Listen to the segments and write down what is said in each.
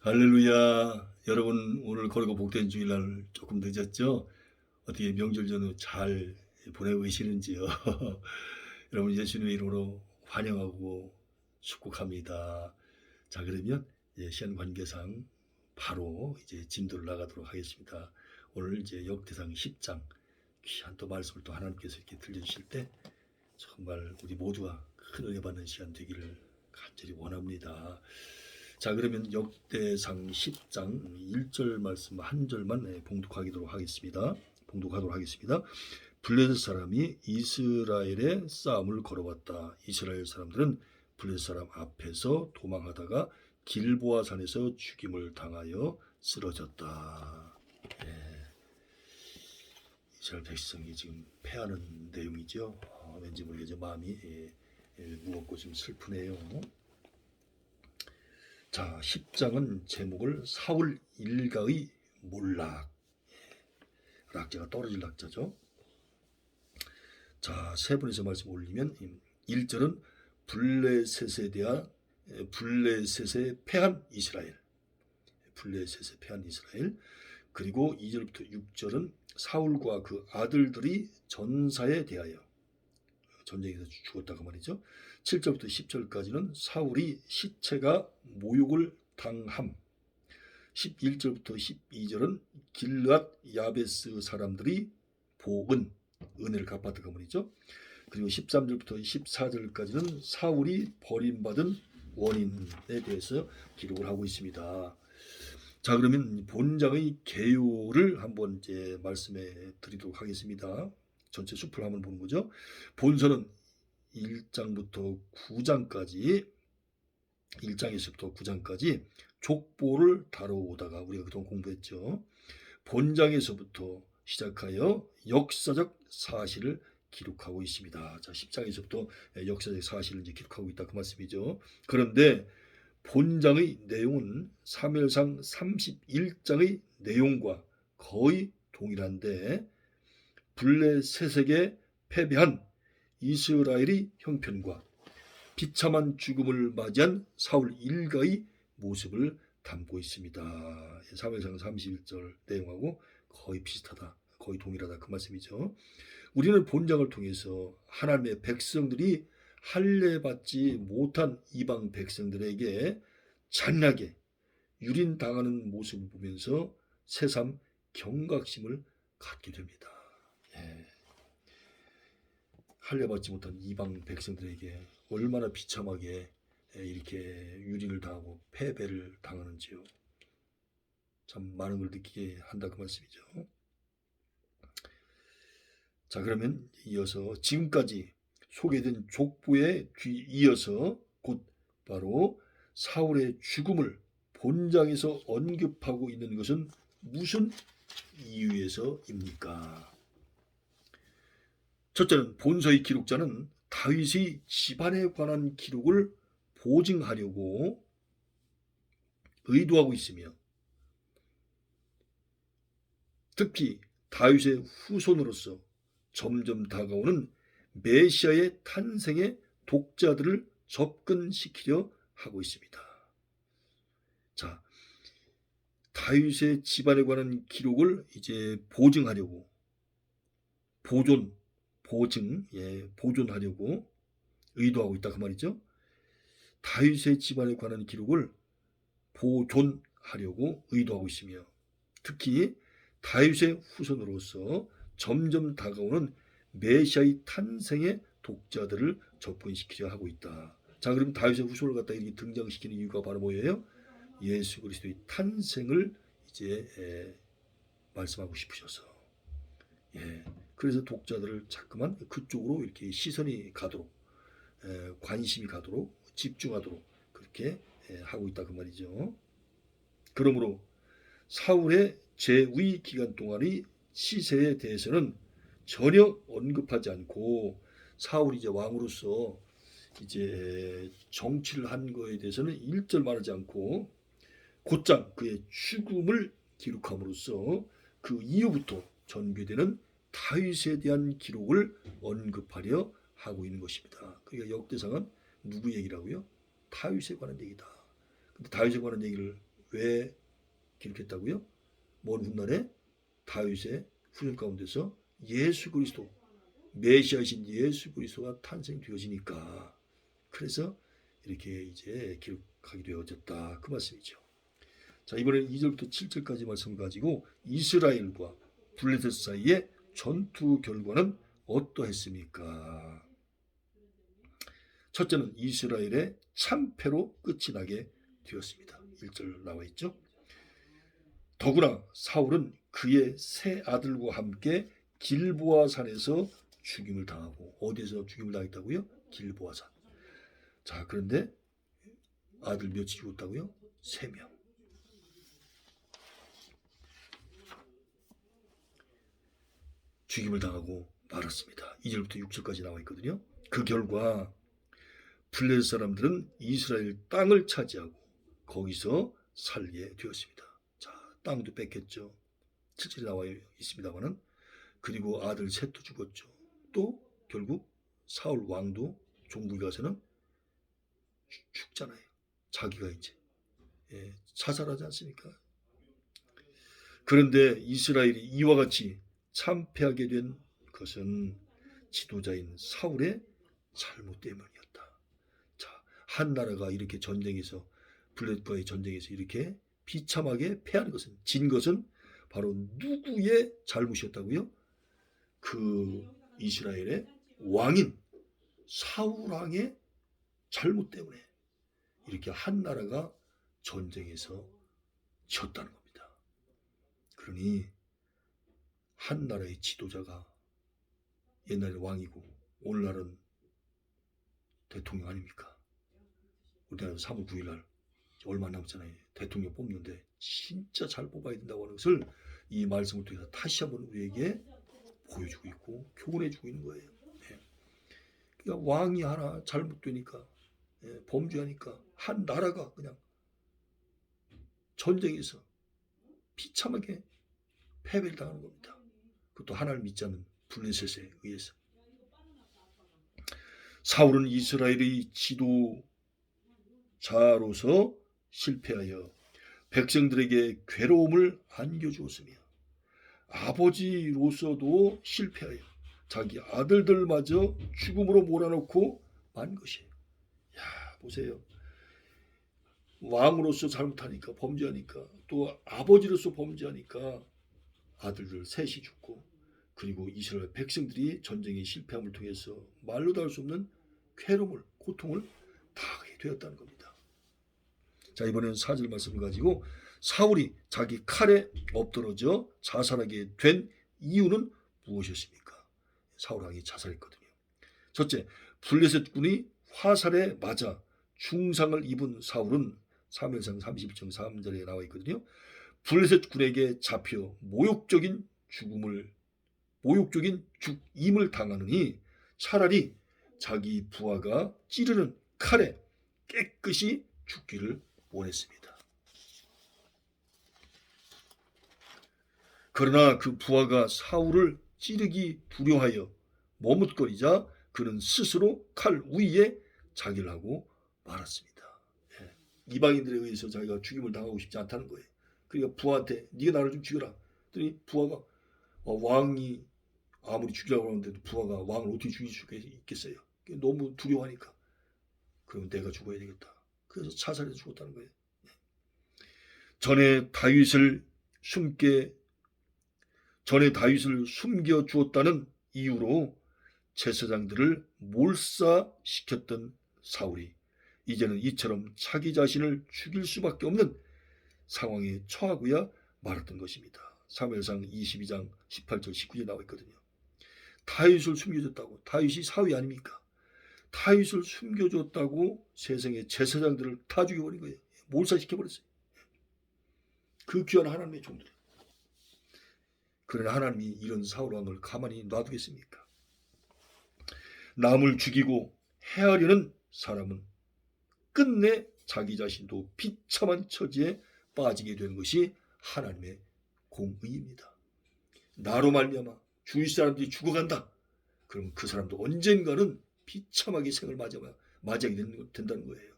할렐루야. 여러분 오늘 거리고 복된 주일날 조금 늦었죠? 어떻게 명절 전후 잘 보내고 계시는지요? 여러분 예수님의 이름으로 환영하고 축복합니다. 자, 그러면 시간 관계상 바로 이제 진도를 나가도록 하겠습니다. 오늘 이제 역대상 10장 귀한 또 말씀을 또 하나님께서 이렇게 들려주실 때 정말 우리 모두가 큰 은혜 받는 시간 되기를 간절히 원합니다. 자, 그러면 역대상 10장 1절 말씀 한 절만 봉독하도록 하겠습니다. 블레셋 사람이 이스라엘의 싸움을 걸어왔다. 이스라엘 사람들은 블레셋 사람 앞에서 도망하다가 길보아 산에서 죽임을 당하여 쓰러졌다. 이스라엘 백성이 지금 패하는 내용이죠. 왠지 모르게 마음이 무겁고 좀 슬프네요. 자, 10장은 제목을 사울 일가의 몰락, 락자가 떨어질 락자죠. 자, 세 분에서 말씀 올리면 1절은 블레셋에 패한 이스라엘, 그리고 2절부터 6절은 사울과 그 아들들이 전사에 대하여 전쟁에서 죽었다고 말이죠. 7절부터 10절까지는 사울이 시체가 모욕을 당함. 11절부터 12절은 길르앗 야베스 사람들이 은혜를 갚았다고 말이죠. 그리고 13절부터 14절까지는 사울이 버림받은 원인에 대해서 기록을 하고 있습니다. 자, 그러면 본장의 개요를 한번 이제 말씀해 드리도록 하겠습니다. 전체 숲을 한번 보는 거죠. 본서는 1장부터 9장까지 1장에서부터 9장까지 족보를 다뤄오다가 우리가 그동안 공부했죠. 본장에서부터 시작하여 역사적 사실을 기록하고 있습니다. 자, 10장에서부터 역사적 사실을 이제 기록하고 있다 그 말씀이죠. 그런데 본장의 내용은 사무엘상 31장의 내용과 거의 동일한데 블레셋에게 패배한 이스라엘의 형편과 비참한 죽음을 맞이한 사울 일가의 모습을 담고 있습니다. 사무엘상 31절 내용하고 거의 비슷하다, 거의 동일하다 그 말씀이죠. 우리는 본장을 통해서 하나님의 백성들이 할례받지 못한 이방 백성들에게 잔인하게 유린당하는 모습을 보면서 새삼 경각심을 갖게 됩니다. 할례받지 못한 이방 백성들에게 얼마나 비참하게 이렇게 유린을 당하고 패배를 당하는지요. 참 많은 걸 느끼게 한다 그 말씀이죠. 자, 그러면 이어서 지금까지 소개된 족보에 뒤이어서 곧 바로 사울의 죽음을 본장에서 언급하고 있는 것은 무슨 이유에서입니까? 첫째는 본서의 기록자는 다윗의 집안에 관한 기록을 보증하려고 의도하고 있으며 특히 다윗의 후손으로서 점점 다가오는 메시아의 탄생에 독자들을 접근시키려 하고 있습니다. 자, 다윗의 집안에 관한 기록을 이제 보증하려고 보존하려고 의도하고 있다 그 말이죠. 다윗의 집안에 관한 기록을 보존하려고 의도하고 있으며 특히 다윗의 후손으로서 점점 다가오는 메시아의 탄생의 독자들을 접근시키려 하고 있다. 자, 그럼 다윗의 후손을 갖다 이렇게 등장시키는 이유가 바로 뭐예요? 예수 그리스도의 탄생을 이제 말씀하고 싶으셔서. 그래서 독자들을 자꾸만 그쪽으로 이렇게 시선이 가도록, 관심이 가도록, 집중하도록 그렇게 하고 있다 그 말이죠. 그러므로 사울의 재위 기간 동안의 시세에 대해서는 전혀 언급하지 않고 사울이 이제 왕으로서 이제 정치를 한 거에 대해서는 일절 말하지 않고 곧장 그의 죽음을 기록함으로써 그 이후부터 전개되는 다윗에 대한 기록을 언급하려 하고 있는 것입니다. 그러니까 역대상은 누구 얘기라고요? 다윗에 관한 얘기다. 근데 다윗에 관한 얘기를 왜 기록했다고요? 먼 훗날에 다윗의 후손 가운데서 예수 그리스도, 메시아이신 예수 그리스도가 탄생되어지니까, 그래서 이렇게 이제 기록하게 되어졌다, 그 말씀이죠. 자, 이번에는 2절부터 7절까지 말씀을 가지고 이스라엘과 블레셋 사이의 전투 결과는 어떠했습니까? 첫째는 이스라엘의 참패로 끝이 나게 되었습니다. 1절 나와 있죠. 더구나 사울은 그의 세 아들과 함께 길보아 산에서 죽임을 당하고, 어디에서 죽임을 당했다고요? 길보아 산. 자, 그런데 아들 몇이 죽었다고요? 3명. 죽임을 당하고 말았습니다. 2절부터 6절까지 나와 있거든요. 그 결과 블레셋 사람들은 이스라엘 땅을 차지하고 거기서 살게 되었습니다. 자, 땅도 뺏겼죠. 7절에 나와 있습니다만은, 그리고 아들 셋도 죽었죠. 또 결국 사울 왕도 종국에 가서는 죽잖아요. 자기가 이제 자살하지 않습니까? 그런데 이스라엘이 이와 같이 참패하게 된 것은 지도자인 사울의 잘못 때문이었다. 자, 한 나라가 이렇게 전쟁에서, 블레셋과의 전쟁에서 이렇게 비참하게 패한 것은, 진 것은 바로 누구의 잘못이었다고요? 그 이스라엘의 왕인 사울 왕의 잘못 때문에 이렇게 한 나라가 전쟁에서 졌다는 겁니다. 그러니 한 나라의 지도자가, 옛날에 왕이고 오늘날은 대통령 아닙니까? 우리나라 3월 9일 날 얼마 남았잖아요. 대통령 뽑는데 진짜 잘 뽑아야 된다고 하는 것을 이 말씀을 통해서 다시 한번 우리에게 보여주고 있고 교훈해주고 있는 거예요. 그러니까 왕이 하나 잘못되니까, 범죄하니까 한 나라가 그냥 전쟁에서 비참하게 패배를 당하는 겁니다. 그것도 하나를 믿지 않는 블레셋에 의해서. 사울은 이스라엘의 지도자로서 실패하여 백성들에게 괴로움을 안겨주었으며, 아버지로서도 실패하여 자기 아들들마저 죽음으로 몰아넣고 만 것이에요. 야, 보세요. 왕으로서 잘못하니까, 범죄하니까, 또 아버지로서 범죄하니까 아들들 셋이 죽고, 그리고 이스라엘 백성들이 전쟁의 실패함을 통해서 말로도 할 수 없는 괴로움을, 고통을 당하게 되었다는 겁니다. 자, 이번에는 4절 말씀을 가지고 사울이 자기 칼에 엎드러져 자살하게 된 이유는 무엇이었습니까? 사울 왕이 자살했거든요. 첫째, 블레셋 군이 화살에 맞아 중상을 입은 사울은 사무엘상 32장 3절에 나와 있거든요. 블레셋 군에게 잡혀 모욕적인 죽임을 당하느니 차라리 자기 부하가 찌르는 칼에 깨끗이 죽기를 원했습니다. 그러나 그 부하가 사울을 찌르기 두려워하여 머뭇거리자 그는 스스로 칼 위에 자기를 하고 말았습니다. 이방인들에 의해서 자기가 죽임을 당하고 싶지 않다는 거예요. 그러니까 부하한테 네가 나를 좀 죽여라. 그랬더니 부하가, 왕이 아무리 죽이라고 하는데도 부하가 왕을 어떻게 죽일 수 있겠어요? 너무 두려워하니까. 그러면 내가 죽어야 되겠다. 그래서 자살해서 죽었다는 거예요. 전에 다윗을 숨겨 주었다는 이유로 제사장들을 몰사시켰던 사울이 이제는 이처럼 자기 자신을 죽일 수밖에 없는 상황에 처하고야 말았던 것입니다. 사무엘상 22장 18절 19절 나와 있거든요. 다윗을 숨겨줬다고, 다윗이 사위 아닙니까? 다윗을 숨겨줬다고 세상의 제사장들을 다 죽여버린 거예요. 몰사시켜버렸어요. 그 귀한 하나님의 종들. 그러나 하나님이 이런 사울 왕을 가만히 놔두겠습니까? 남을 죽이고 해하려는 사람은 끝내 자기 자신도 비참한 처지에 빠지게 되는 것이 하나님의 공의입니다. 나로 말미암아 주위 사람들이 죽어간다. 그럼 그 사람도 언젠가는 비참하게 생을 맞이하게 된다는 거예요.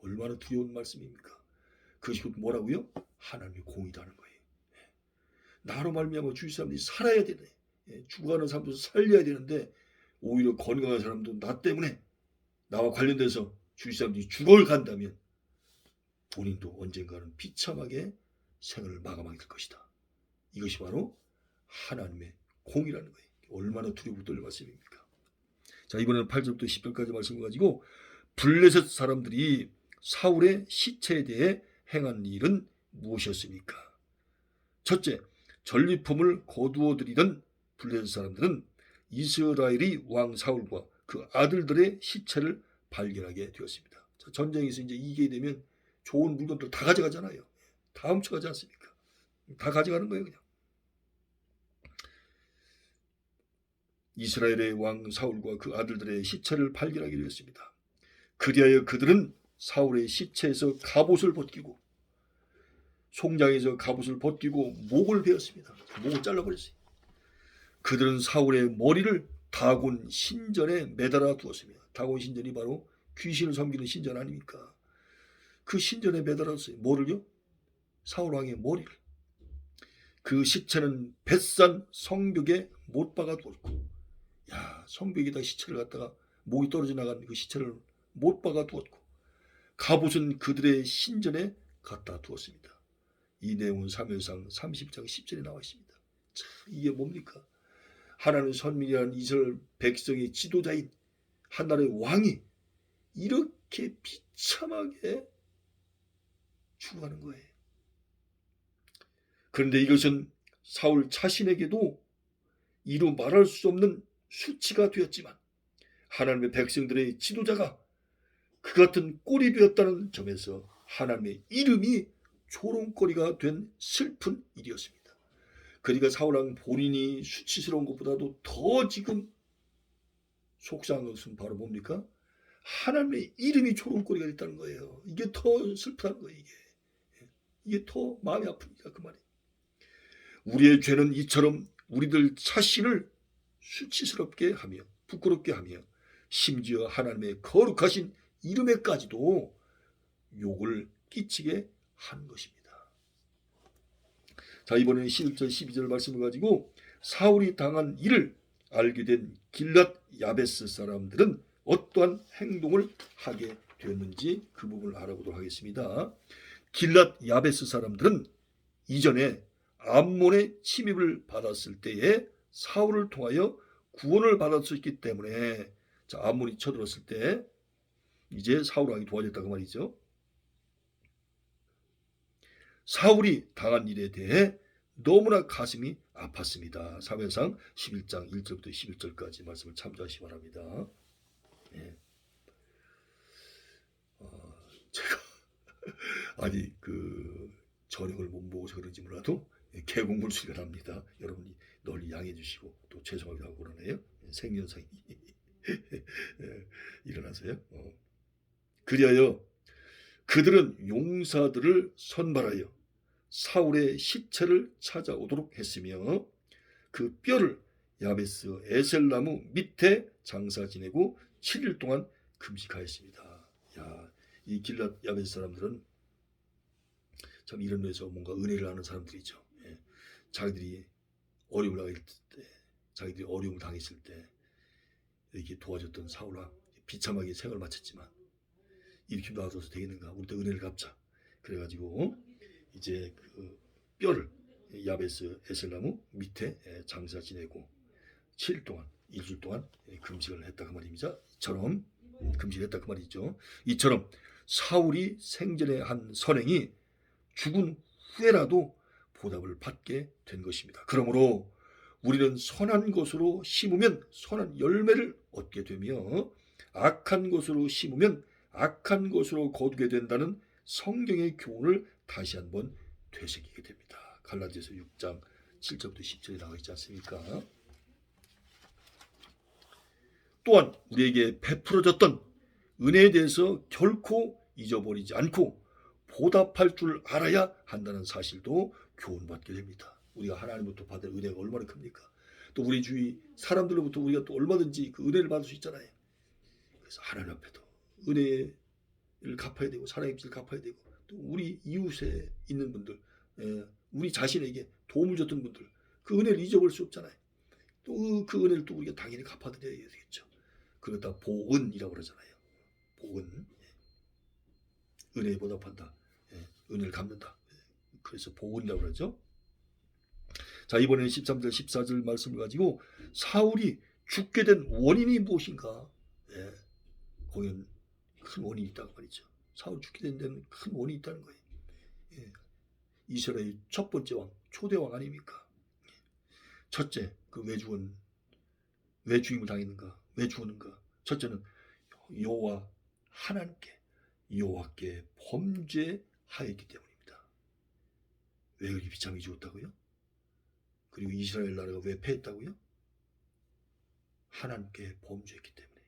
얼마나 두려운 말씀입니까? 그것이 곧 뭐라고요? 하나님의 공의라는 거예요. 나로 말미암아 주위 사람들이 살아야 되네. 죽어가는 사람도 살려야 되는데 오히려 건강한 사람도 나 때문에 나와 관련돼서 주위 사람들이 죽어간다면 본인도 언젠가는 비참하게 생을 마감하게 될 것이다. 이것이 바로 하나님의 공의라는 거예요. 얼마나 두렵고 떨릴 말씀입니까? 자, 이번에는 8절부터 10절까지 말씀을 가지고 블레셋 사람들이 사울의 시체에 대해 행한 일은 무엇이었습니까? 첫째, 전리품을 거두어 들이던 블레셋 사람들은 이스라엘의 왕 사울과 그 아들들의 시체를 발견하게 되었습니다. 자, 전쟁에서 이제 이기게 되면 좋은 물건들 다 가져가잖아요. 다 훔쳐가지 않습니까? 다 가져가는 거예요, 그냥. 이스라엘의 왕 사울과 그 아들들의 시체를 발견하게 되었습니다. 그리하여 그들은 사울의 시체에서 갑옷을 벗기고 송장에서 갑옷을 벗기고 목을 베었습니다. 목을 잘라버렸어요. 그들은 사울의 머리를 다곤 신전에 매달아 두었습니다. 다곤 신전이 바로 귀신을 섬기는 신전 아닙니까? 그 신전에 매달았어요. 뭐를요? 사울 왕의 머리를. 그 시체는 벳산 성벽에 못 박아 두었고, 야, 성벽에다 시체를 갖다가 목이 떨어져 나간 그 시체를 못 박아 두었고, 갑옷은 그들의 신전에 갖다 두었습니다. 이 내용은 사무엘상 30장 10절에 나와 있습니다. 참, 이게 뭡니까? 하나님 선민이라는 이스라엘 백성의 지도자인 한나라의 왕이 이렇게 비참하게 죽어가는 거예요. 그런데 이것은 사울 자신에게도 이루 말할 수 없는 수치가 되었지만 하나님의 백성들의 지도자가 그 같은 꼴이 되었다는 점에서 하나님의 이름이 조롱거리가 된 슬픈 일이었습니다. 그러니까 사울왕 본인이 수치스러운 것보다도 더 지금 속상한 것은 바로 뭡니까? 하나님의 이름이 조롱거리가 됐다는 거예요. 이게 더 슬프다는 거예요. 이게 더 마음이 아픕니다. 그 말이. 우리의 죄는 이처럼 우리들 자신을 수치스럽게 하며 부끄럽게 하며 심지어 하나님의 거룩하신 이름에까지도 욕을 끼치게 하는 것입니다. 자, 이번에는 11절 12절 말씀을 가지고 사울이 당한 일을 알게 된 길랏 야베스 사람들은 어떠한 행동을 하게 되었는지 그 부분을 알아보도록 하겠습니다. 길랏 야베스 사람들은 이전에 암몬의 침입을 받았을 때에 사울을 통하여 구원을 받았었기 때문에, 자, 암몬이 쳐들었을 때 이제 사울 왕이 도와줬다고 말이죠. 사울이 당한 일에 대해 너무나 가슴이 아팠습니다. 사무엘상 11장 1절부터 11절까지 말씀을 참조하시기 바랍니다. 네. 제가 아니 그 저녁을 못 먹어서 그런지 몰라도 계곡물 소리가 납니다. 여러분이 널리 양해해 주시고 또 죄송하기도 하고 그러네요. 생년상이 일어나서요. 그리하여 그들은 용사들을 선발하여 사울의 시체를 찾아오도록 했으며 그 뼈를 야베스 에셀나무 밑에 장사 지내고 7일 동안 금식하였습니다. 야, 이 길랏 야베스 사람들은 참 이런 데서 뭔가 은혜를 하는 사람들이죠. 예. 자기들이 어려움을 당했을 때, 자기들이 어려움을 당했을 때 이렇게 도와줬던 사울왕, 비참하게 생을 마쳤지만 이렇게 놔둬서 되겠는가? 우리도 은혜를 갚자. 그래가지고 이제 그 뼈를 야베스 에셀나무 밑에 장사 지내고 7일 동안, 일주일 동안 금식을 했다 그 말입니다. 이처럼 금식을 했다 그 말이죠. 이처럼 사울이 생전에 한 선행이 죽은 후에라도 보답을 받게 된 것입니다. 그러므로 우리는 선한 것으로 심으면 선한 열매를 얻게 되며 악한 것으로 심으면 악한 것으로 거두게 된다는 성경의 교훈을 다시 한번 되새기게 됩니다. 갈라디아서 6장 7절부터 10절에 나와 있지 않습니까? 또한 우리에게 베풀어졌던 은혜에 대해서 결코 잊어버리지 않고 보답할 줄 알아야 한다는 사실도 교훈받게 됩니다. 우리가 하나님부터 받을 은혜가 얼마나 큽니까? 또 우리 주위 사람들로부터 우리가 또 얼마든지 그 은혜를 받을 수 있잖아요. 그래서 하나님 앞에도 은혜의 갚아야 되고 사랑의 빚을 갚아야 되고 또 우리 이웃에 있는 분들, 우리 자신에게 도움을 줬던 분들 그 은혜를 잊어버릴 수 없잖아요. 또 그 은혜를 또 우리가 당연히 갚아드려야 되겠죠. 그걸 다 보은이라고 그러잖아요. 보은, 은혜에 보답한다. 은혜를 갚는다. 그래서 보은이라고 그러죠. 자, 이번에는 13절 14절 말씀을 가지고 사울이 죽게 된 원인이 무엇인가? 거기는 큰 원인이 있다고 말이죠. 사울 죽게 된 데는 큰 원인이 있다는 거예요. 이스라엘 첫 번째 왕, 초대 왕 아닙니까? 첫째, 그 왜 죽임을 당했는가? 왜 죽었는가? 첫째는 여호와께 범죄하였기 때문입니다. 왜 그렇게 비참히 죽었다고요? 그리고 이스라엘 나라가 왜 패했다고요? 하나님께 범죄했기 때문에,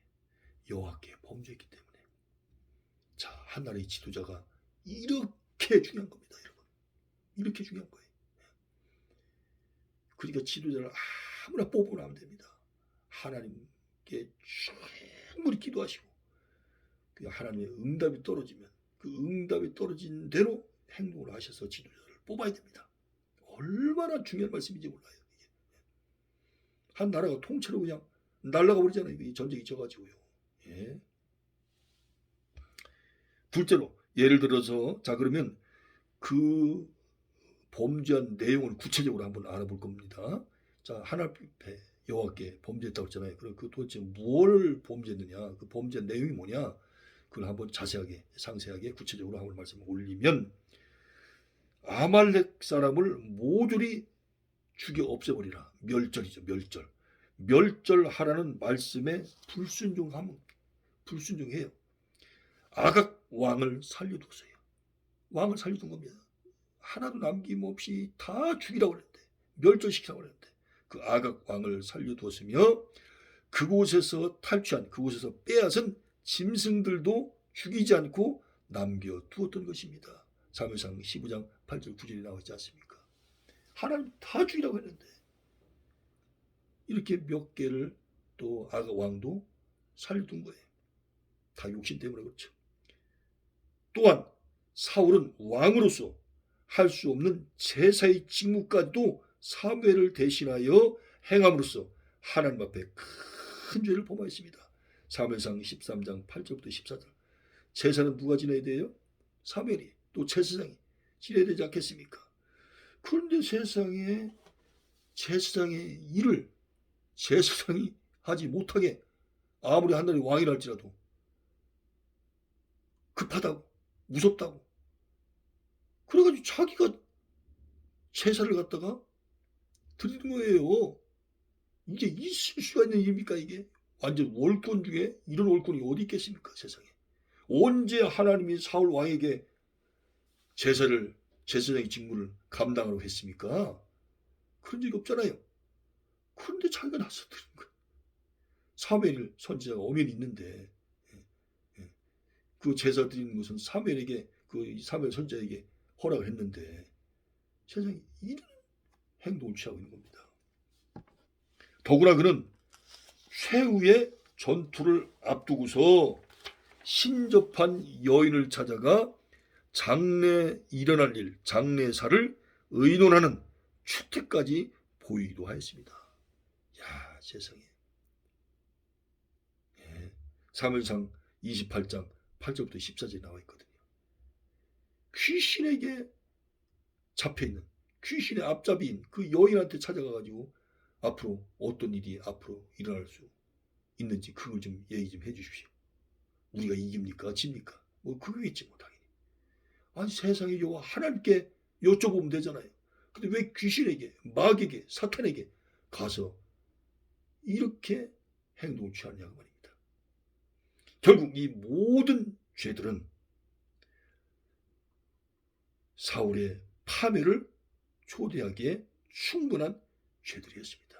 여호와께 범죄했기 때문에. 자, 한 나라의 지도자가 이렇게 중요한 겁니다, 여러분. 이렇게 중요한 거예요. 그러니까 지도자를 아무나 뽑으면 안 됩니다. 하나님께 충분히 기도하시고 하나님의 응답이 떨어지면 그 응답이 떨어진 대로 행동을 하셔서 지도자를 뽑아야 됩니다. 얼마나 중요한 말씀인지 몰라요. 이게. 한 나라가 통째로 그냥 날아가 버리잖아요. 이 전쟁이 져가지고요. 둘째로 예를 들어서 자 그러면 그 범죄한 내용을 구체적으로 한번 알아볼 겁니다. 자, 하나님 앞에 여호와께 범죄했다고 했잖아요. 그럼 그 도대체 뭘 범죄했느냐? 그 범죄한 내용이 뭐냐? 그걸 한번 자세하게, 상세하게, 구체적으로 한번 말씀을 올리면 아말렉 사람을 모조리 죽여 없애버리라. 멸절이죠. 멸절. 멸절하라는 말씀에 불순종해요. 아각 왕을 살려뒀어요. 왕을 살려둔 겁니다. 하나도 남김없이 다 죽이라고 그랬는데, 멸절시키라고 그랬는데 그 아각 왕을 살려두었으며 그곳에서 탈취한, 그곳에서 빼앗은 짐승들도 죽이지 않고 남겨두었던 것입니다. 사무엘상 15장 8절 9절이 나와 있지 않습니까? 하나님 다 죽이라고 했는데 이렇게 몇 개를 또 아각 왕도 살려둔 거예요. 다 욕심 때문에 그렇죠. 또한 사울은 왕으로서 할 수 없는 제사의 직무까지도 사무엘을 대신하여 행함으로써 하나님 앞에 큰 죄를 범하였습니다. 사무엘상 13장 8절부터 14절. 제사는 누가 지내야 돼요? 사무엘이. 또 제사장이 지내야 되지 않겠습니까? 그런데 세상에 제사장의 일을 제사장이 하지 못하게 아무리 한 나라의 왕이라 할지라도 급하다고 무섭다고 그래가지고 자기가 제사를 갖다가 드리는 거예요. 이게 있을 수가 있는 일입니까? 이게 완전 월권 중에 이런 월권이 어디 있겠습니까? 세상에. 언제 하나님이 사울 왕에게 제사장의 직무를 감당하라고 했습니까? 그런 적이 없잖아요. 그런데 자기가 나서 드린 거예요. 사무엘 선지자가 엄연히 있는데 그 제사 드리는 것은 사무엘에게, 그 사무엘 선지자에게 허락을 했는데 세상에 이런 행동을 취하고 있는 겁니다. 더구나 그는 최후의 전투를 앞두고서 신접한 여인을 찾아가 일어날 일, 장례사를 의논하는 추태까지 보이기도 하였습니다. 야, 세상에. 사무엘상 28장 8절부터 14절에 나와 있거든요. 귀신에게 잡혀있는, 귀신의 앞잡이인 그 여인한테 찾아가가지고 앞으로 어떤 일이 앞으로 일어날 수 있는지 그걸 좀 얘기 좀 해주십시오. 우리가 이깁니까? 집니까? 뭐 그거겠지 뭐 당연히. 아니 세상에 여호와 하나님께 여쭤보면 되잖아요. 근데 왜 귀신에게, 마귀에게, 사탄에게 가서 이렇게 행동을 취하냐고 말입니다. 결국 이 모든 죄들은 사울의 파멸을 초래하기에 충분한 죄들이었습니다.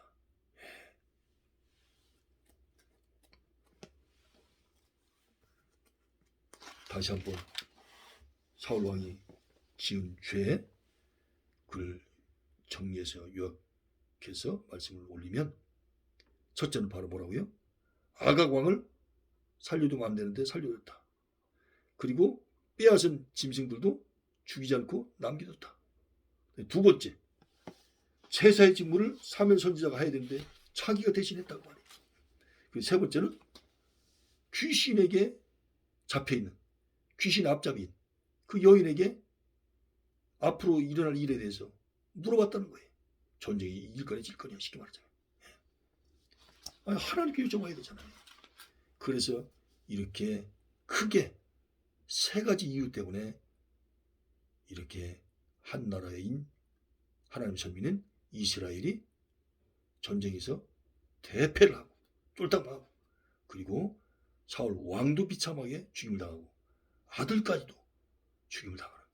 다시 한번 사울 왕이 지은 죄, 그걸 정리해서 요약해서 말씀을 올리면 첫째는 바로 뭐라고요? 아각 왕을 살려두면 안 되는데 살려줬다. 그리고 빼앗은 짐승들도 죽이지 않고 남겨뒀다. 두 번째, 제사의 직무를 사무엘 선지자가 해야 되는데 자기가 대신했다고 말해요. 그리고 세 번째는 귀신에게 잡혀있는 귀신 앞잡이인 그 여인에게 앞으로 일어날 일에 대해서 물어봤다는 거예요. 전쟁이 이길 거냐 질 거냐 쉽게 말하자면. 아니, 하나님께 여쭤봐야 되잖아요. 그래서 이렇게 크게 세 가지 이유 때문에 이렇게 한 나라인 하나님 선민은 이스라엘이 전쟁에서 대패를 하고 쫄딱망하고 그리고 사울 왕도 비참하게 죽임을 당하고 아들까지도 죽임을 당하는,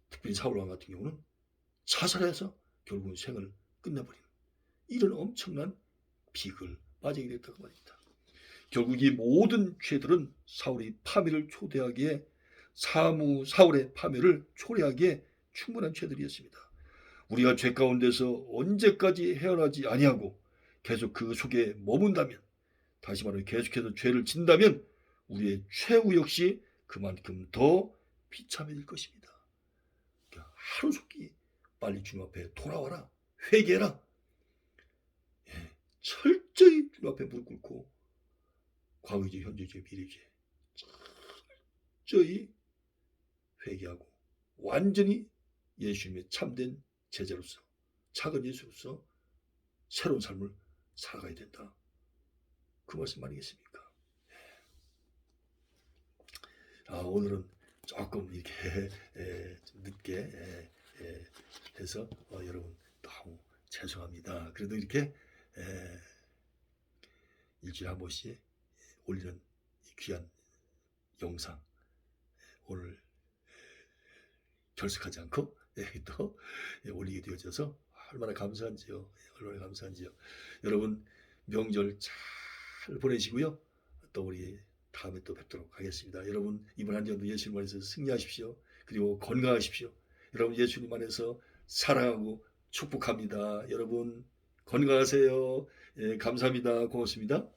특별히 사울 왕 같은 경우는 자살해서 결국은 생을 끝내버리는 이런 엄청난 비극을 빠지게 됐다고 말입니다. 결국 이 모든 죄들은 사울의 파멸을 초래하기에 사울의 파멸을 초래하기에 충분한 죄들이었습니다. 우리가 죄 가운데서 언제까지 헤어나지 아니하고 계속 그 속에 머문다면, 다시 말하면 계속해서 죄를 짓는다면 우리의 최후 역시 그만큼 더 비참해질 것입니다. 하루속히 빨리 주님 앞에 돌아와라, 회개해라. 철저히 주님 앞에 무릎 꿇고 과거죄, 현재죄, 미래죄 철저히 회개하고 완전히 예수님의 참된 제자로서, 작은 예수로서 새로운 삶을 살아가야 된다. 그 말씀 아니겠습니까? 오늘은 조금 이렇게 늦게 해서 여러분 너무 죄송합니다. 그래도 이렇게 일주일에 한 번씩 올리는 이 귀한 영상 오늘 결석하지 않고 또 올리게 되어져서 얼마나 감사한지요. 얼마나 감사한지요. 여러분 명절 잘 보내시고요. 또 우리 다음에 또 뵙도록 하겠습니다. 여러분 이번 한 주도 예수님 안에서 승리하십시오. 그리고 건강하십시오. 여러분 예수님 안에서 사랑하고 축복합니다. 여러분 건강하세요. 감사합니다. 고맙습니다.